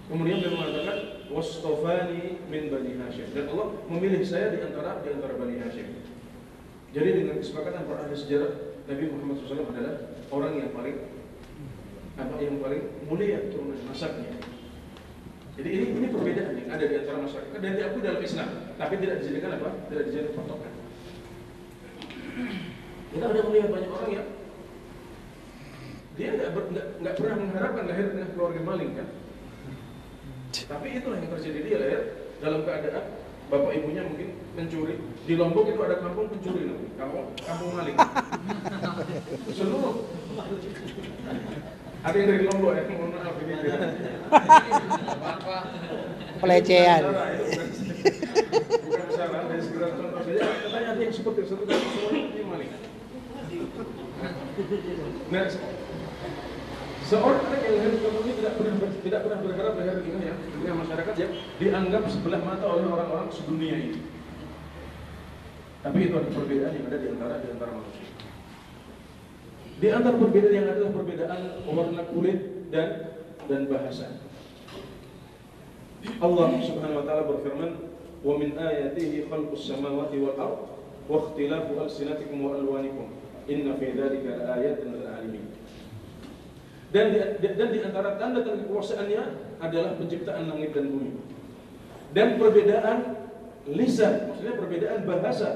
Kemudian beliau mengatakan wastafani min Bani Hashim, dan Allah memilih saya di antara Bani Hashim. Jadi dengan kesepakatan para ahli sejarah, Nabi Muhammad SAW adalah orang yang paling mulia turunan nasabnya. Jadi ini perbedaan yang ada di antara masyarakat dan diakui dalam Islam, tapi tidak dijadikan apa? Tidak dijadikan patokan. Kita ada melihat banyak orang yang dia nggak pernah mengharapkan lahir dengan keluarga maling kan? Tapi itulah yang terjadi, dia lahir dalam keadaan bapak ibunya mungkin mencuri. Di Lombok itu ada kampung pencuri, kampung maling. Seluruh ada yang dari Lombok ya, mohon maaf ini. Pelecehan. Bukan salah, dari segera contoh saja. Katanya ada yang seperti satu kali semuanya maling. Nah, seorang anak yang lahir di kampung ini tidak pernah berharap lahir di tengah masyarakat yang dianggap sebelah mata oleh orang-orang sedunia ini. Tapi itu ada perbedaan yang ada di antara manusia. Di antara perbedaan yang ada adalah perbedaan warna kulit dan bahasa. Allah Subhanahu wa taala berfirman, "Wa min ayatihi khalqus samawati wal ard wa ikhtilafu alsinatikum wa alwanikum. Inna fi dzalika laayatin lil 'alimin." Dan di antara tanda-tanda kekuasaannya adalah penciptaan langit dan bumi. Dan perbedaan lisan, maksudnya perbedaan bahasa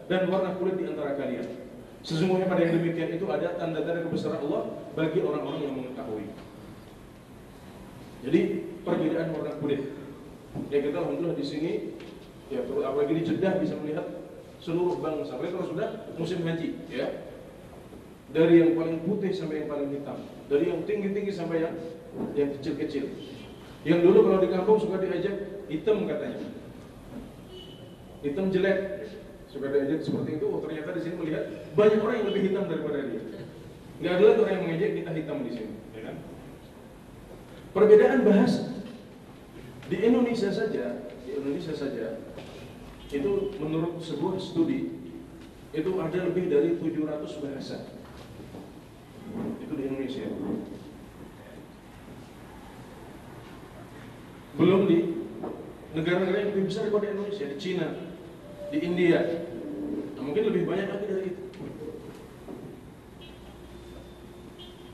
dan warna kulit di antara kalian. Sesungguhnya pada yang demikian itu ada tanda-tanda kebesaran Allah bagi orang-orang yang mengetahui. Jadi perbedaan warna kulit. Ya kita alhamdulillah di sini, ya apalagi di Jeddah bisa melihat seluruh bangsa. Apalagi kalau sudah musim haji, ya. Dari yang paling putih sampai yang paling hitam, dari yang tinggi-tinggi sampai yang kecil-kecil. Yang dulu kalau di kampung suka diajak hitam katanya, hitam jelek. Suka diajak seperti itu, ternyata di sini melihat banyak orang yang lebih hitam daripada dia. Nggak ada lagi orang yang mengejek kita hitam di sini, ya kan? Perbedaan bahasa di Indonesia saja, itu menurut sebuah studi itu ada lebih dari 700 bahasa. Itu di Indonesia. Belum di negara-negara yang lebih besar daripada Indonesia, di Cina, di India, nah, mungkin lebih banyak lagi dari itu.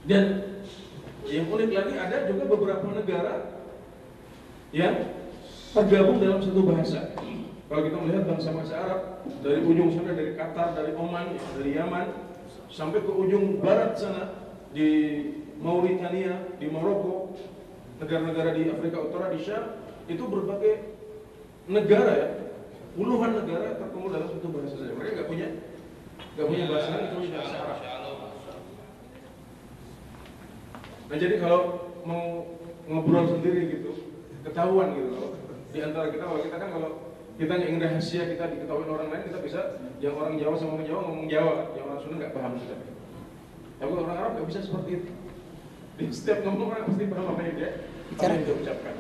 Dan yang unik lagi ada juga beberapa negara yang tergabung dalam satu bahasa. Kalau kita melihat bangsa-bangsa Arab, dari ujung sana, dari Qatar, dari Oman, dari Yaman, sampai ke ujung barat sana, di Mauritania, di Maroko, negara-negara di Afrika Utara, di Syam, itu berbagai negara ya, puluhan negara terkumpul dalam satu bahasa saja. Mereka nggak punya bahasa lain kecuali bahasa Arab. Nah jadi kalau mau ngobrol sendiri gitu, ketahuan gitu loh. Di antara kita, kalau kita ingin rahasia kita diketahui orang lain, kita bisa yang orang Jawa sama orang Jawa ngomong Jawa, yang orang Sunda nggak paham kita. Tapi orang Arab nggak bisa seperti itu. Di setiap ngomong orang pasti paham apa yang dia ucapkan.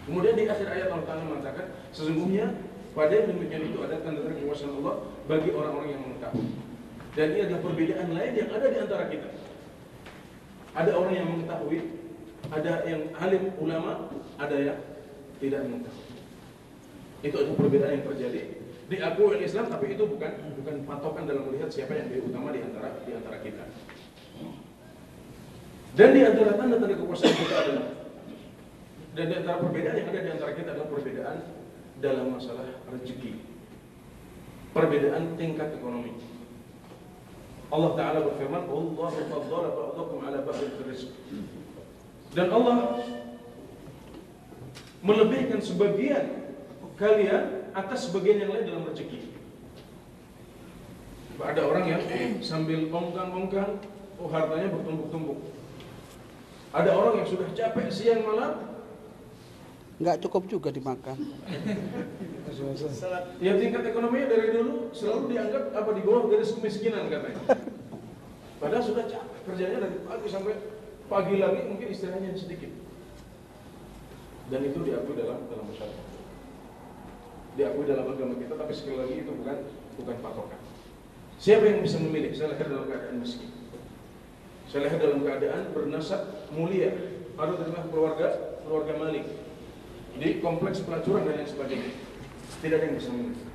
Kemudian di akhir ayat Allah Ta'ala mengatakan, sesungguhnya pada yang demikian itu ada tanda-tanda kekuasaan Allah bagi orang-orang yang mengetahui. Dan ini adalah perbedaan lain yang ada di antara kita. Ada orang yang mengetahui, ada yang alim ulama, ada yang tidak mengetahui. Itu adalah perbedaan yang terjadi. Diakui oleh Islam, tapi itu bukan patokan dalam melihat siapa yang lebih utama di antara kita. Dan di antara tanda-tanda kekuasaan kita adalah, dan di antara perbedaan yang ada di antara kita adalah perbedaan dalam masalah rezeki, perbedaan tingkat ekonomi. Allah Ta'ala berfirman, "Allahu faddala ba'dakum 'ala ba'din fil rizq." Dan Allah melebihkan sebagian kalian atas sebagian yang lain dalam rezeki. Ada orang yang sambil ongkang-ongkang, hartanya bertumpuk-tumpuk. Ada orang yang sudah capek siang malam, nggak cukup juga dimakan. Ya tingkat ekonominya dari dulu selalu dianggap di bawah garis kemiskinan katanya. Padahal sudah capek kerjanya dari pagi sampai pagi lagi, mungkin istirahatnya sedikit. Dan itu diakui dalam masyarakat, diakui dalam agama kita, tapi sekali lagi itu bukan patokan. Siapa yang bisa memilih? Saya lahir dalam keadaan miskin, saya lahir dalam keadaan bernasab mulia, atau dari keluarga maling. kompleks pelacuran dan lain sebagainya. Tidak ada yang bisa memilih.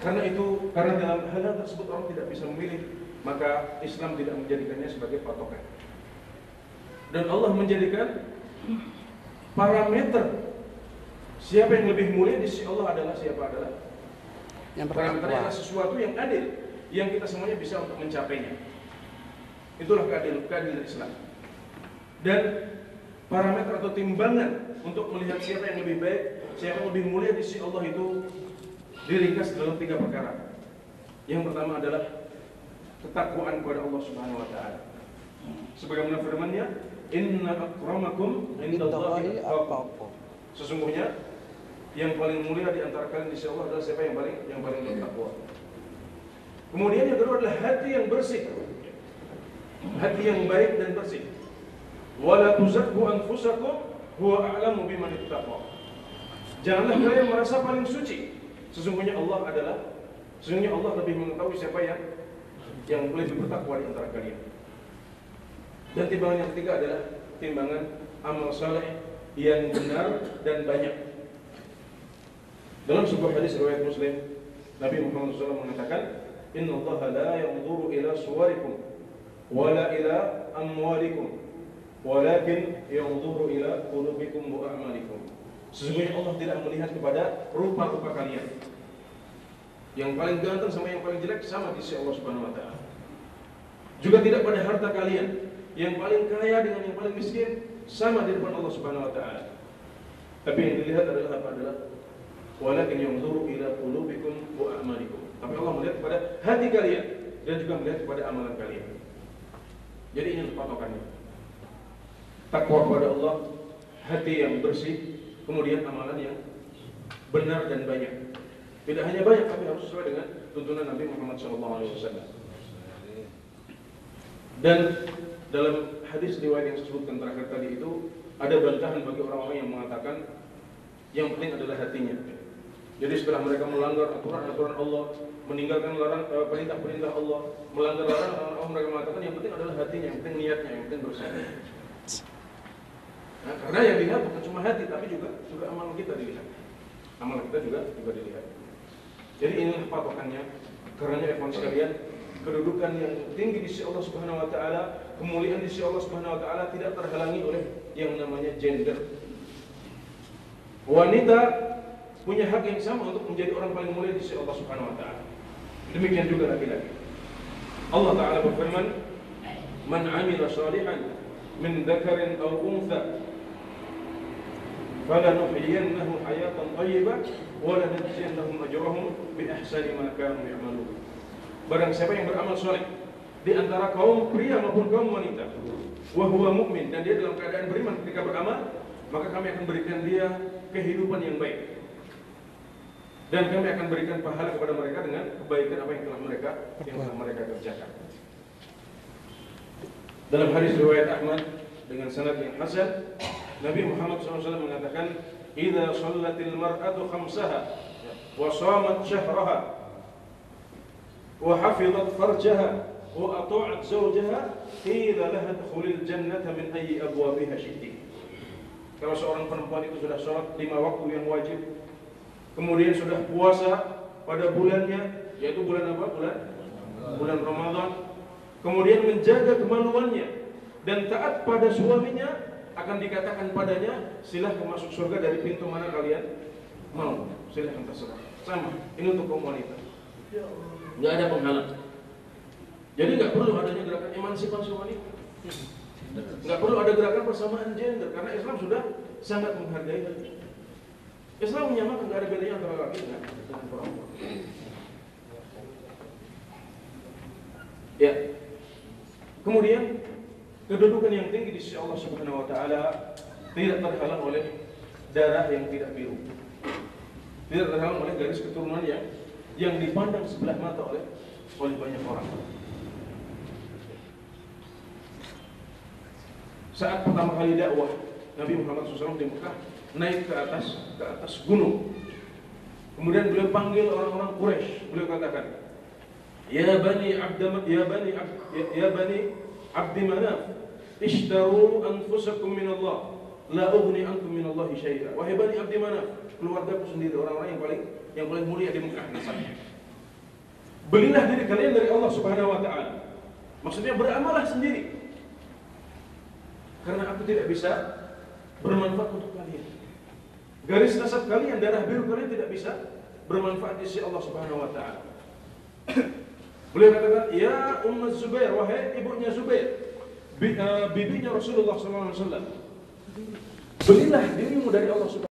Karena dalam hal tersebut orang tidak bisa memilih, maka Islam tidak menjadikannya sebagai patokan. Dan Allah menjadikan parameter siapa yang lebih mulia di sisi Allah adalah yang parameternya adalah bertakwa. sesuatu yang adil, yang kita semuanya bisa untuk mencapainya. Itulah keadilan Islam. Dan parameter atau timbangan untuk melihat siapa yang lebih baik, siapa yang lebih mulia di sisi Allah itu diringkas dalam 3 perkara. Yang pertama adalah ketakwaan kepada Allah Subhanahu wa taala. Sebagaimana firman-Nya, "Inna akramakum indallahi atqakum." Sesungguhnya yang paling mulia di antara kalian di sisi Allah adalah siapa yang paling bertakwa. Kemudian yang kedua adalah hati yang bersih. Hati yang baik dan bersih. Wala tuzakku anfusakum huwa a'lamu biman ittaqa. Janganlah kalian merasa paling suci. Sesungguhnya Allah lebih mengetahui siapa yang lebih bertakwa di antara kalian. Dan timbangan yang ketiga adalah timbangan amal saleh yang benar dan banyak. Dalam sebuah hadis riwayat Muslim, Nabi Muhammad SAW mengatakan, "Inna Allah la yanzuru ila suwarikum wala ila amwalikum, walakin yanzuru ila qulubikum wa a'malikum." Sesungguhnya Allah tidak melihat kepada rupa-rupa kalian. Yang paling ganteng sama yang paling jelek sama di sisi Allah Subhanahu wa taala. Juga tidak pada harta kalian. Yang paling kaya dengan yang paling miskin sama di depan Allah Subhanahu wa taala. Tapi yang dilihat adalah walakin yanzuru ila qulubikum wa a'malikum. Tapi Allah melihat kepada hati kalian dan juga melihat kepada amalan kalian. Jadi ini patokannya. Takwa kepada Allah, hati yang bersih, kemudian amalan yang benar dan banyak. Tidak hanya banyak, tapi harus sesuai dengan tuntunan Nabi Muhammad SAW. Dan dalam hadis riwayat yang saya sebutkan terakhir tadi itu ada bantahan bagi orang-orang yang mengatakan yang penting adalah hatinya. Jadi setelah mereka melanggar aturan-aturan Allah, meninggalkan perintah-perintah Allah, melanggar larangan Allah, mereka mengatakan yang penting adalah hatinya, yang penting niatnya, yang penting bersih. Nah, karena yang dilihat bukan cuma hati, tapi juga amal kita dilihat. Amal kita juga dilihat. Jadi inilah patokannya. Karenanya ikhwan sekalian, kedudukan yang tinggi di sisi Allah Subhanahu wa taala, kemuliaan di sisi Allah Subhanahu wa taala tidak terhalangi oleh yang namanya gender. Wanita punya hak yang sama untuk menjadi orang paling mulia di sisi Allah Subhanahu wa taala. Demikian juga laki-laki. Allah taala berfirman, "Man 'amila shalihan min dzakarin aw untha falanuhyiyannahu hayatan thayyibah wa lanajziyannahum ajrahum bi ahsani ma kanu ya'malun." Barang siapa yang beramal saleh di antara kaum pria maupun kaum wanita, wa huwa mu'min, dan dia dalam keadaan beriman ketika beramal, maka kami akan berikan dia kehidupan yang baik. Dan kami akan berikan pahala kepada mereka dengan kebaikan apa yang telah mereka kerjakan. Dalam hadis riwayat Ahmad dengan sanad yang hasan, Nabi Muhammad SAW mengatakan, "Idza shallatil mar'atu khamsaha wa shamat syahraha wa hafizat farjaha wa ata'at zawjaha, qila laha adkhulil jannata min ayyi abwabiha syi'ti." Kalau seorang perempuan itu sudah sholat 5 waktu yang wajib, kemudian sudah puasa pada bulannya, yaitu bulan apa? Bulan Ramadan. Kemudian menjaga kemaluannya dan taat pada suaminya, akan dikatakan padanya, silahkan masuk surga dari pintu mana kalian mau. Silahkan terserah. Sama. Ini untuk kaum wanita. Nggak ada penghalang. Jadi nggak perlu adanya gerakan emansipasi wanita. Nggak perlu ada gerakan persamaan gender, karena Islam sudah sangat menghargai hal itu. Islam menyamakan, nggak ada bedanya antara laki dengan perempuan. Ya. Kemudian kedudukan yang tinggi di sisi Allah Subhanahu wa taala tidak terhalang oleh darah yang tidak biru. Tidak terhalang oleh garis keturunan yang dipandang sebelah mata oleh banyak orang. Saat pertama kali dakwah Nabi Muhammad SAW di Mekah, naik ke atas gunung. Kemudian beliau panggil orang-orang Quraisy. Beliau katakan, "Ya bani Abdi Manaf, ishtaru anfusakum min Allah, la ughni ankum minallahi syai'a. Wahai Bani Abdi Manaf, keluargaku sendiri, orang-orang yang paling mulia di Mekah nasabnya. Belilah diri kalian dari Allah Subhanahu wa taala. Maksudnya beramalah sendiri. Karena aku tidak bisa bermanfaat untuk kalian. Garis nasab kalian, darah biru kalian tidak bisa bermanfaat di sisi Allah Subhanahu wa taala. Beliau katakan, ya Ummu Zubair, wahai ibunya Zubair, bibinya Rasulullah sallallahu alaihi wasallam. Belilah dirimu dari Allah Subhanahu